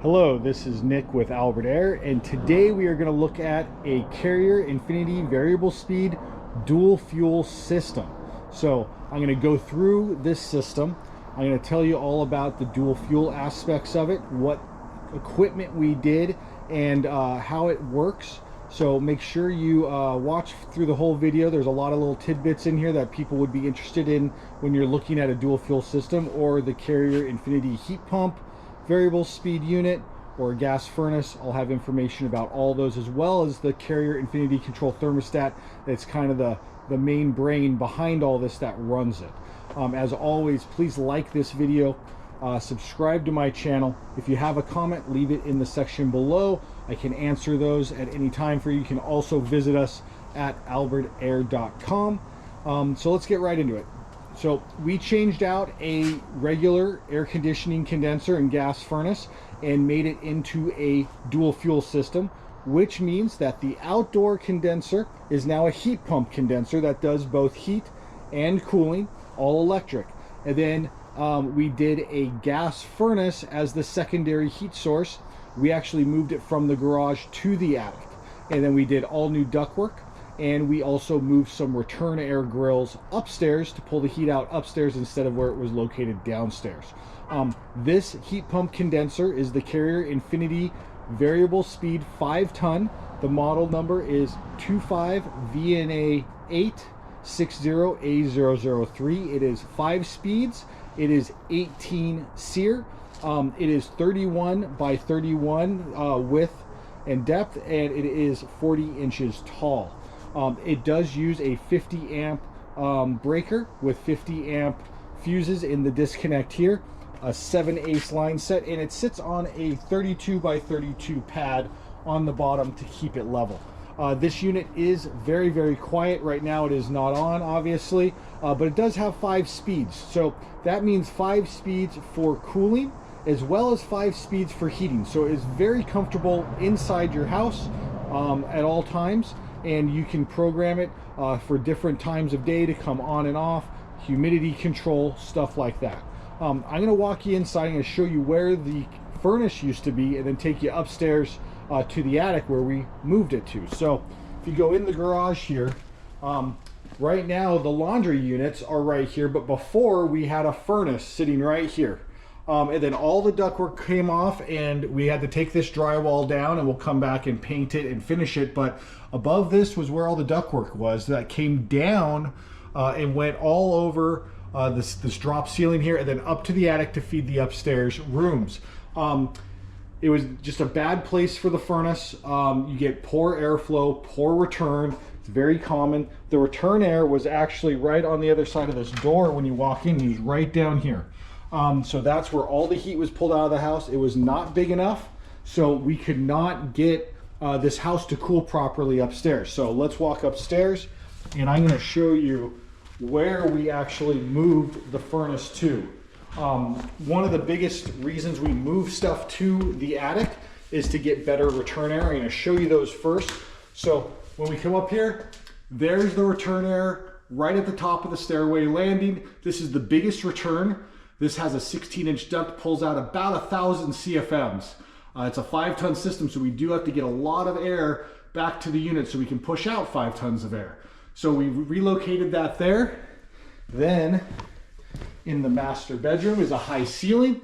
Hello, this is Nick with Albert Air, and today we are going to look at a Carrier Infinity variable speed dual fuel system. So I'm going to go through this system. I'm going to tell you all about the dual fuel aspects of it, what equipment we did, and how it works. So make sure you watch through the whole video. There's a lot of little tidbits in here that people would be interested in when you're looking at a dual fuel system or the Carrier Infinity heat pump, variable speed unit, or a gas furnace. I'll have information about all those, as well as the Carrier Infinity control thermostat. That's kind of the main brain behind all this that runs it. As always, please like this video, subscribe to my channel. If you have a comment, leave it in the section below. I can answer those at any time for you. You can also visit us at albertair.com. So let's get right into it. So we changed out a regular air conditioning condenser and gas furnace and made it into a dual fuel system, which means that the outdoor condenser is now a heat pump condenser that does both heat and cooling, all electric. And then we did a gas furnace as the secondary heat source. We actually moved it from the garage to the attic. And then we did all new ductwork. And we also moved some return air grills upstairs to pull the heat out upstairs instead of where it was located downstairs. This heat pump condenser is the Carrier Infinity variable speed 5-ton. The model number is 25VNA860A003. It is 5 speeds. It is 18 SEER. It is 31 by 31 width and depth, and it is 40 inches tall. It does use a 50 amp breaker with 50 amp fuses in the disconnect here, a 7/8 line set, and it sits on a 32 by 32 pad on the bottom to keep it level. This unit is very, very quiet. Right now it is not on, obviously, but it does have 5 speeds. So that means 5 speeds for cooling as well as 5 speeds for heating. So it is very comfortable inside your house at all times. And you can program it for different times of day to come on and off, humidity control, stuff like that. I'm going to walk you inside. I'm going to show you where the furnace used to be and then take you upstairs to the attic where we moved it to. So if you go in the garage here, right now the laundry units are right here, but before we had a furnace sitting right here. And then all the ductwork came off and we had to take this drywall down, and we'll come back and paint it and finish it. But above this was where all the ductwork was that came down and went all over this drop ceiling here, and then up to the attic to feed the upstairs rooms. It was just a bad place for the furnace. You get poor airflow, poor return. It's very common. The return air was actually right on the other side of this door when you walk in. It was right down here. So that's where all the heat was pulled out of the house. It was not big enough, so we could not get this house to cool properly upstairs. So let's walk upstairs, and I'm going to show you where we actually moved the furnace to. One of the biggest reasons we move stuff to the attic is to get better return air. I'm going to show you those first. So when we come up here, there's the return air right at the top of the stairway landing. This is the biggest return. This has a 16-inch duct, pulls out about 1,000 CFMs. It's a 5-ton system, so we do have to get a lot of air back to the unit so we can push out 5 tons of air. So we relocated that there. Then in the master bedroom is a high ceiling.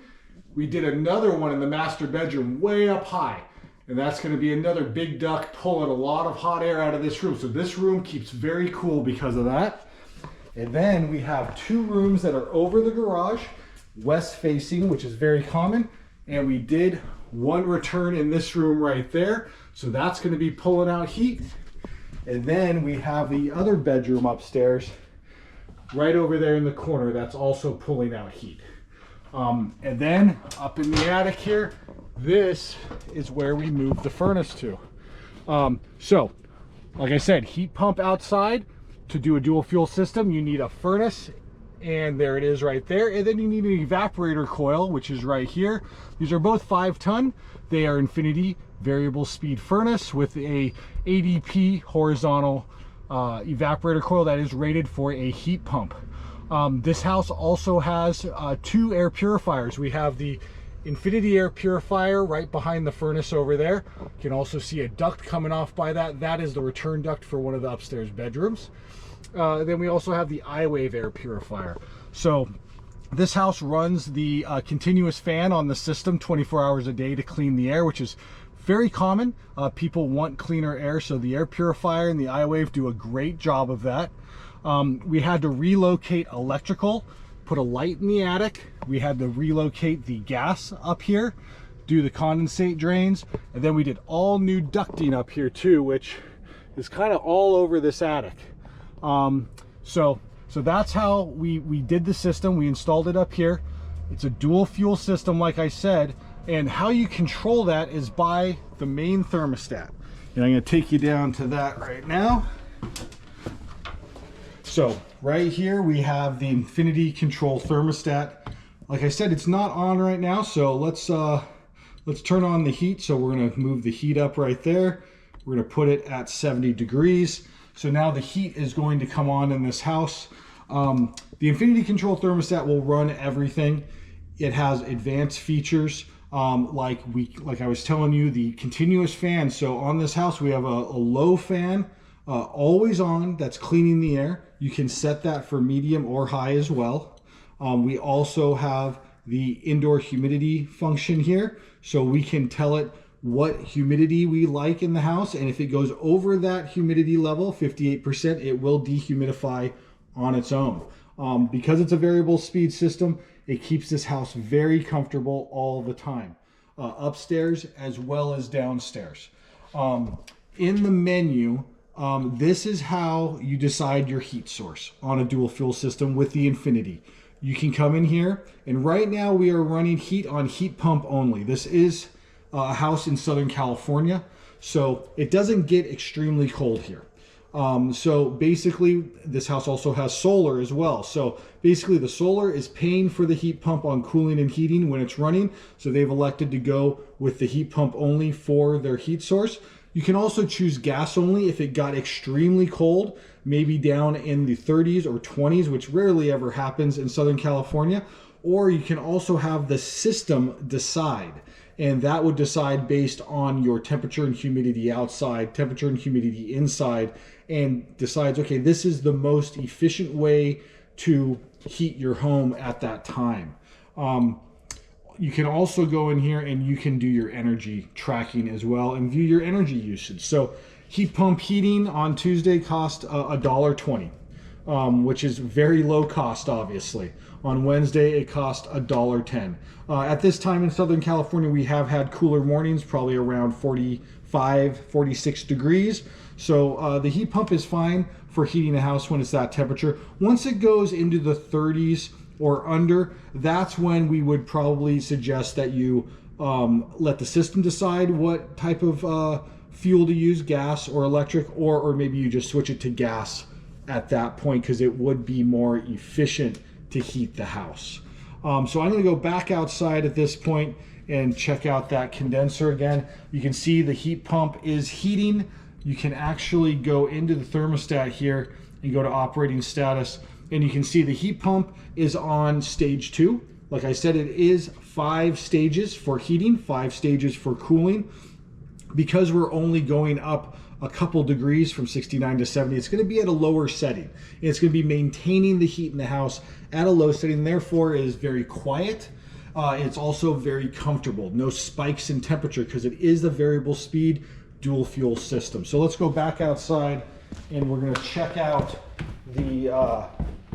We did another one in the master bedroom way up high. And that's going to be another big duct pulling a lot of hot air out of this room. So this room keeps very cool because of that. And then we have 2 rooms that are over the garage, west facing, which is very common. And we did 1 return in this room right there. So that's going to be pulling out heat. And then we have the other bedroom upstairs right over there in the corner. That's also pulling out heat. And then up in the attic here, this is where we moved the furnace to. So like I said, heat pump outside. To do a dual fuel system, you need a furnace, and there it is right there. And then you need an evaporator coil, which is right here. These are both 5-ton. They are Infinity variable speed furnace with a ADP horizontal evaporator coil that is rated for a heat pump. This house also has 2 air purifiers. We have the Infinity air purifier right behind the furnace over there. You can also see a duct coming off by that. That is the return duct for one of the upstairs bedrooms. Then we also have the iWave air purifier. So this house runs the continuous fan on the system 24 hours a day to clean the air, which is very common. People want cleaner air, so the air purifier and the iWave do a great job of that. We had to relocate electrical, put a light in the attic. We had to relocate the gas up here, do the condensate drains, and then we did all new ducting up here too, which is kind of all over this attic. So that's how we did the system. We installed it up here. It's a dual fuel system, like I said, and how you control that is by the main thermostat. And I'm going to take you down to that right now. So right here we have the Infinity control thermostat. Like I said, it's not on right now, so let's turn on the heat. So we're going to move the heat up right there. We're going to put it at 70 degrees. So now the heat is going to come on in this house. The Infinity control thermostat will run everything. It has advanced features, like I was telling you, the continuous fan. So on this house we have a low fan, always on, that's cleaning the air. You can set that for medium or high as well. We also have the indoor humidity function here, so we can tell it what humidity we like in the house, and if it goes over that humidity level, 58%, it will dehumidify on its own. Because it's a variable speed system, it keeps this house very comfortable all the time, upstairs as well as downstairs. In the menu, this is how you decide your heat source on a dual fuel system with the Infinity. You can come in here, and right now we are running heat on heat pump only. This is a house in Southern California, so it doesn't get extremely cold here. So basically this house also has solar as well. So basically the solar is paying for the heat pump on cooling and heating when it's running. So they've elected to go with the heat pump only for their heat source. You can also choose gas only if it got extremely cold, maybe down in the 30s or 20s, which rarely ever happens in Southern California. Or you can also have the system decide, and that would decide based on your temperature and humidity outside, temperature and humidity inside, and decides, okay, this is the most efficient way to heat your home at that time. You can also go in here and you can do your energy tracking as well and view your energy usage. So heat pump heating on Tuesday cost $1.20, which is very low cost, obviously. On Wednesday, it cost $1.10. At this time in Southern California, we have had cooler mornings, probably around 45, 46 degrees. So the heat pump is fine for heating a house when it's that temperature. Once it goes into the 30s or under, that's when we would probably suggest that you let the system decide what type of fuel to use, gas or electric, or maybe you just switch it to gas at that point because it would be more efficient to heat the house. So I'm going to go back outside at this point and check out that condenser again. You can see the heat pump is heating. You can actually go into the thermostat here and go to operating status, and you can see the heat pump is on stage 2. Like I said, it is 5 stages for heating, 5 stages for cooling. Because we're only going up a couple degrees from 69 to 70, it's going to be at a lower setting. It's going to be maintaining the heat in the house at a low setting, therefore it is very quiet. It's also very comfortable. No spikes in temperature because it is the variable speed dual fuel system. So let's go back outside and we're going to check out the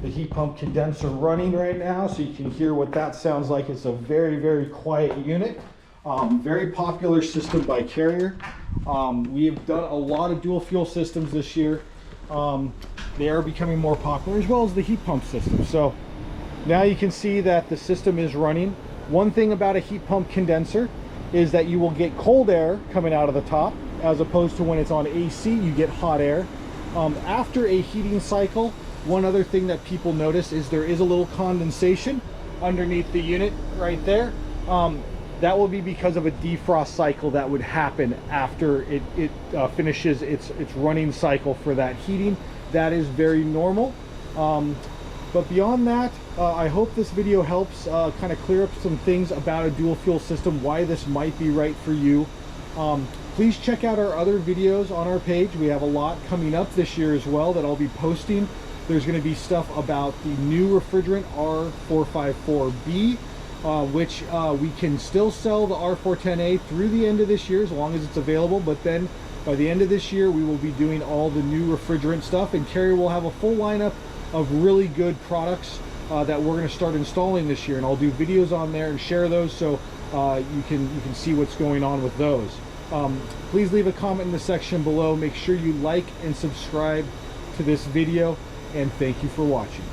heat pump condenser running right now so you can hear what that sounds like. It's a very, very quiet unit. Very popular system by Carrier. We have done a lot of dual fuel systems this year. They are becoming more popular, as well as the heat pump system. So now you can see that the system is running. One thing about a heat pump condenser is that you will get cold air coming out of the top, as opposed to when it's on AC, you get hot air. After a heating cycle, one other thing that people notice is there is a little condensation underneath the unit right there. That will be because of a defrost cycle that would happen after it finishes its running cycle for that heating. That is very normal. But beyond that, I hope this video helps kind of clear up some things about a dual fuel system, why this might be right for you. Please check out our other videos on our page. We have a lot coming up this year as well that I'll be posting. There's going to be stuff about the new refrigerant R454B, which we can still sell the R410A through the end of this year as long as it's available, but then by the end of this year we will be doing all the new refrigerant stuff, and Carrier will have a full lineup of really good products that we're going to start installing this year, and I'll do videos on there and share those so you can see what's going on with those. Please leave a comment in the section below. Make sure you like and subscribe to this video, and thank you for watching.